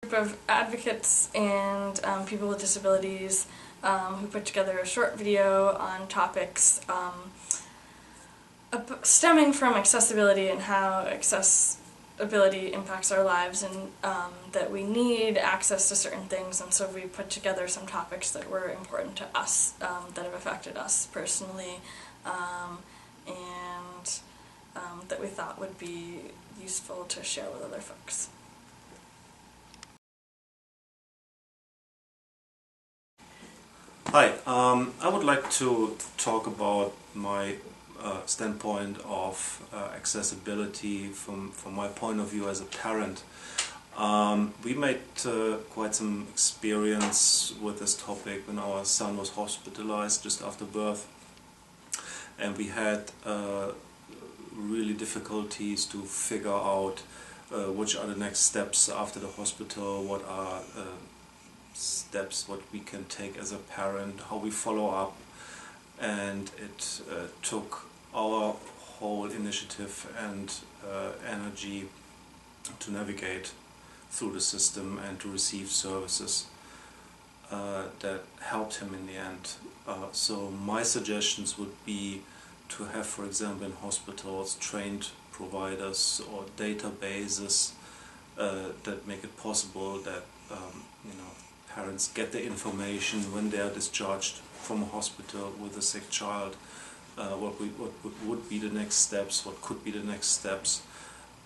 Group of advocates and people with disabilities who put together a short video on topics stemming from accessibility and how accessibility impacts our lives, and that we need access to certain things, and so we put together some topics that were important to us, that have affected us personally, and that we thought would be useful to share with other folks. Hi, I would like to talk about my standpoint of accessibility from my point of view as a parent. We made quite some experience with this topic when our son was hospitalized just after birth, and we had really difficulties to figure out which are the next steps after the hospital, what are steps what we can take as a parent, how we follow up, and it took our whole initiative and energy to navigate through the system and to receive services that helped him in the end. So my suggestions would be to have, for example, in hospitals, trained providers or databases that make it possible that parents get the information when they are discharged from a hospital with a sick child, what would be the next steps, what could be the next steps.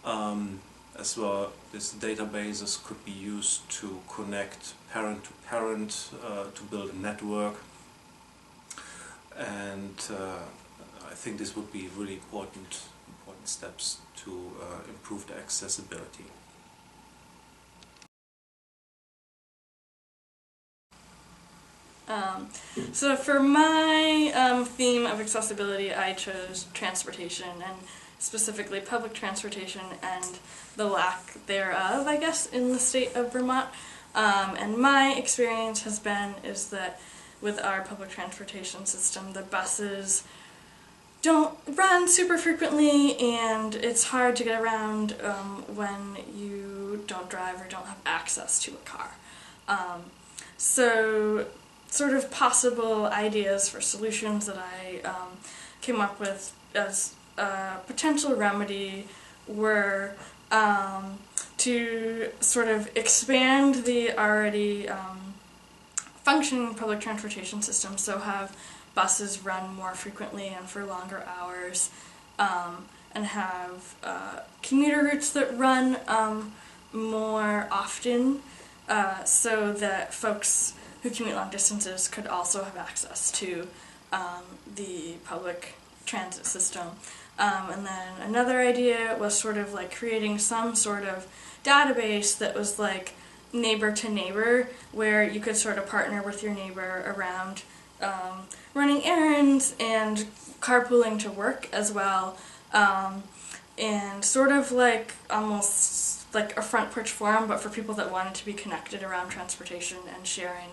As well, these databases could be used to connect parent to parent, to build a network, and I think this would be really important steps to improve the accessibility. So for my theme of accessibility, I chose transportation, and specifically public transportation and the lack thereof, I guess, in the state of Vermont. And my experience is that with our public transportation system, the buses don't run super frequently, and it's hard to get around when you don't drive or don't have access to a car. So sort of possible ideas for solutions that I came up with as a potential remedy were to sort of expand the already functioning public transportation system, so have buses run more frequently and for longer hours, and have commuter routes that run more often, so that folks who commute long distances could also have access to the public transit system. And then another idea was sort of like creating some sort of database that was like neighbor to neighbor, where you could sort of partner with your neighbor around running errands and carpooling to work as well, and sort of like almost like a front porch forum, but for people that wanted to be connected around transportation and sharing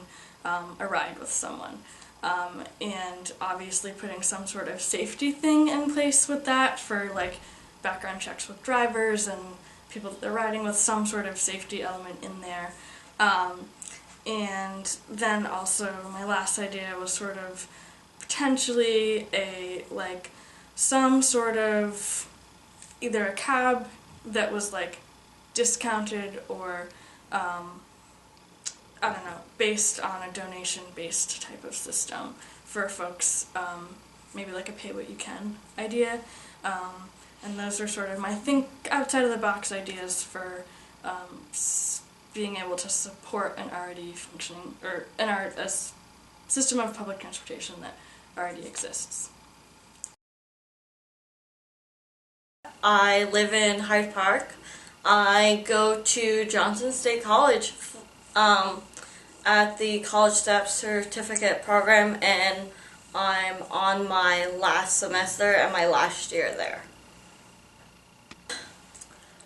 a ride with someone. And obviously putting some sort of safety thing in place with that, for like background checks with drivers and people that they're riding with, some sort of safety element in there. And then also my last idea was sort of potentially some sort of either a cab that was like discounted, or I don't know, based on a donation-based type of system for folks, maybe like a pay-what-you-can idea. And those are sort of my outside-of-the-box ideas for being able to support an already functioning, or a system of public transportation that already exists. I live in Hyde Park. I go to Johnson State College at the College Steps Certificate Program, and I'm on my last semester and my last year there.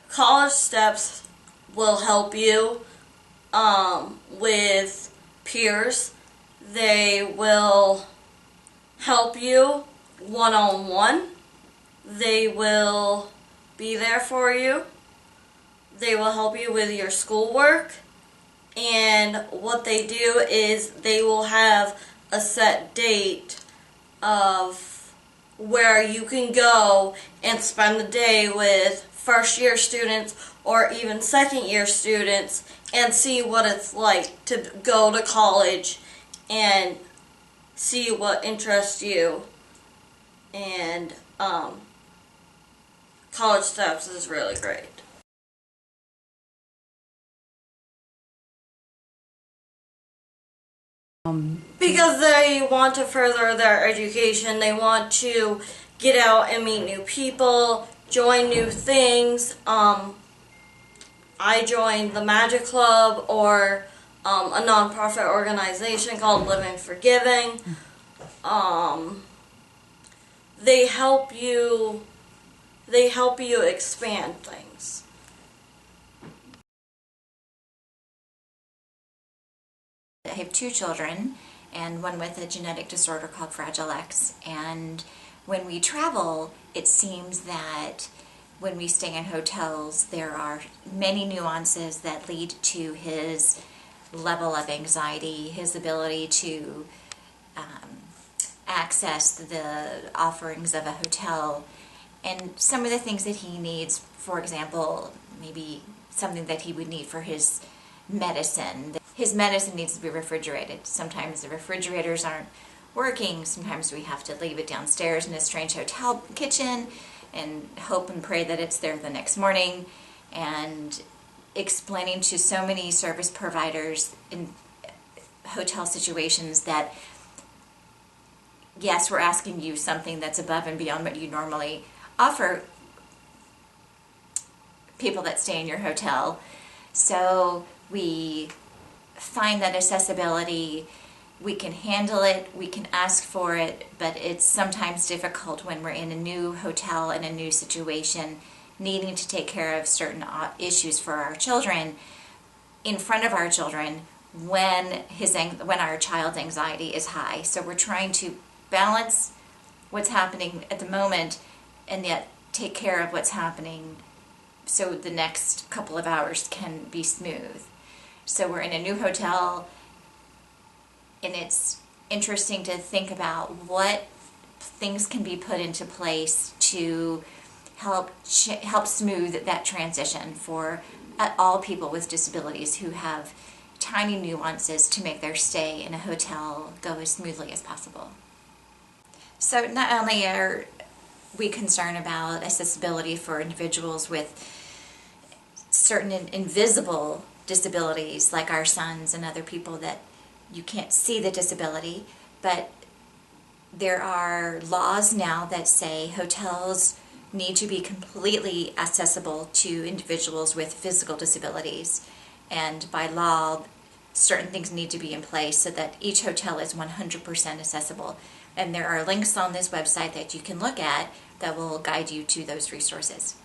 College Steps will help you with peers. They will help you one-on-one. They will be there for you. They will help you with your schoolwork. And what they do is they will have a set date of where you can go and spend the day with first year students or even second year students and see what it's like to go to college and see what interests you. And college steps is really great. Because they want to further their education, they want to get out and meet new people, join new things. I joined the Magic Club, or a nonprofit organization called Living for Giving. They help you expand things. I have 2 children, and one with a genetic disorder called Fragile X. And when we travel, it seems that when we stay in hotels, there are many nuances that lead to his level of anxiety, his ability to access the offerings of a hotel, and some of the things that he needs. For example, maybe something that he would need for his medicine. His medicine needs to be refrigerated. Sometimes the refrigerators aren't working. Sometimes we have to leave it downstairs in a strange hotel kitchen and hope and pray that it's there the next morning. And explaining to so many service providers in hotel situations that yes, we're asking you something that's above and beyond what you normally offer people that stay in your hotel. So we find that accessibility, we can handle it, we can ask for it, but it's sometimes difficult when we're in a new hotel, in a new situation, needing to take care of certain issues for our children, in front of our children, when our child's anxiety is high. So we're trying to balance what's happening at the moment and yet take care of what's happening so the next couple of hours can be smooth. So we're in a new hotel, and it's interesting to think about what things can be put into place to help smooth that transition for all people with disabilities who have tiny nuances to make their stay in a hotel go as smoothly as possible. So not only are we concerned about accessibility for individuals with certain invisible disabilities, like our sons and other people that you can't see the disability, but there are laws now that say hotels need to be completely accessible to individuals with physical disabilities, and by law certain things need to be in place so that each hotel is 100% accessible. And there are links on this website that you can look at that will guide you to those resources.